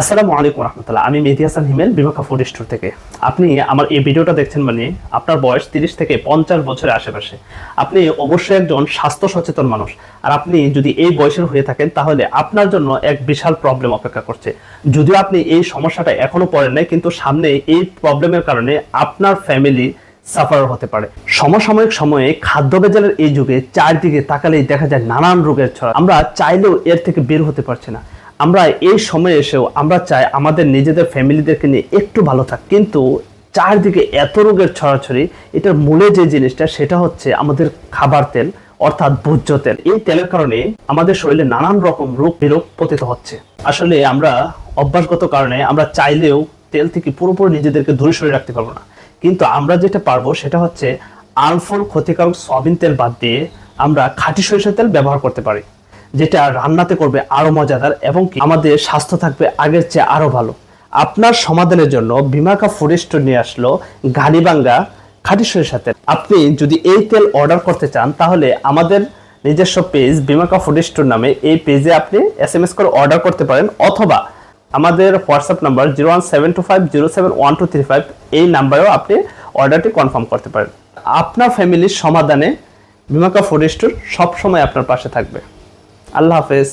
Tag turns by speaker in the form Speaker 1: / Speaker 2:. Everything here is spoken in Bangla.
Speaker 1: আসসালামু আলাইকুম রহমতুল্লাহ। আমি মেহেদী হাসান হিমেল, বিমাকা ফুড স্টোর থেকে। আপনি আমার এই ভিডিওটা দেখছেন মানে আপনার বয়স 30 থেকে 50 বছরের আশেপাশে। আপনি অবশ্যই একজন স্বাস্থ্য সচেতন মানুষ। আর আপনি যদি এই বয়সের হয়ে থাকেন তাহলে আপনার জন্য এক বিশাল প্রবলেম অপেক্ষা করছে। যদিও আপনি এই সমস্যাটা এখনো পড়েন নাই, কিন্তু সামনে এই প্রবলেমের কারণে আপনার ফ্যামিলি সাফার হতে পারে। সমসাময়িক সময়ে খাদ্য ভেজালের এই যুগে চারদিকে তাকালেই দেখা যায় নানান রোগের ছড়া। আমরা চাইলেও এর থেকে বের হতে পারছি না। আমরা এই সময়ে এসেও আমরা চাই আমাদের নিজেদের ফ্যামিলিদেরকে নিয়ে একটু ভালো থাক, কিন্তু চারদিকে এত রোগের ছড়াছড়ি। এটার মূলে যে জিনিসটা সেটা হচ্ছে আমাদের খাবার তেল, অর্থাৎ ভোজ্য তেল। এই তেলের কারণে আমাদের শরীরে নানান রকম রোগ বিরোগ পতিত হচ্ছে। আসলে আমরা অভ্যাসগত কারণে আমরা চাইলেও তেল থেকে পুরোপুরি নিজেদেরকে দূরে সরে রাখতে পারবো না, কিন্তু আমরা যেটা পারবো সেটা হচ্ছে আর্মফুল ক্ষতিকারক সয়াবিন তেল বাদ দিয়ে আমরা খাঁটি সরিষার তেল ব্যবহার করতে পারি, যেটা রান্নাতে করবে আরো মজাদার এবং আমাদের স্বাস্থ্য থাকবে আগের চেয়ে আরো ভালো। আপনার সমাধানের জন্য বিমাকা ফুড স্টোর নিয়ে আসলো গাড়িবাঙ্গা খাঁটি সরিষার তেল। আপনি যদি এই তেল অর্ডার করতে চান তাহলে আমাদের নিজস্ব পেজ বিমাকা ফুড স্টোর নামে এই পেজে আপনি SMS করে অর্ডার করতে পারেন, অথবা আমাদের হোয়াটসঅ্যাপ নাম্বার 01725071235 এই নাম্বারেও আপনি অর্ডারটি কনফার্ম করতে পারেন। আপনার ফ্যামিলির সমাধানে বিমাকা ফুড স্টোর সবসময় আপনার পাশে থাকবে। আল্লাহ হাফেজ।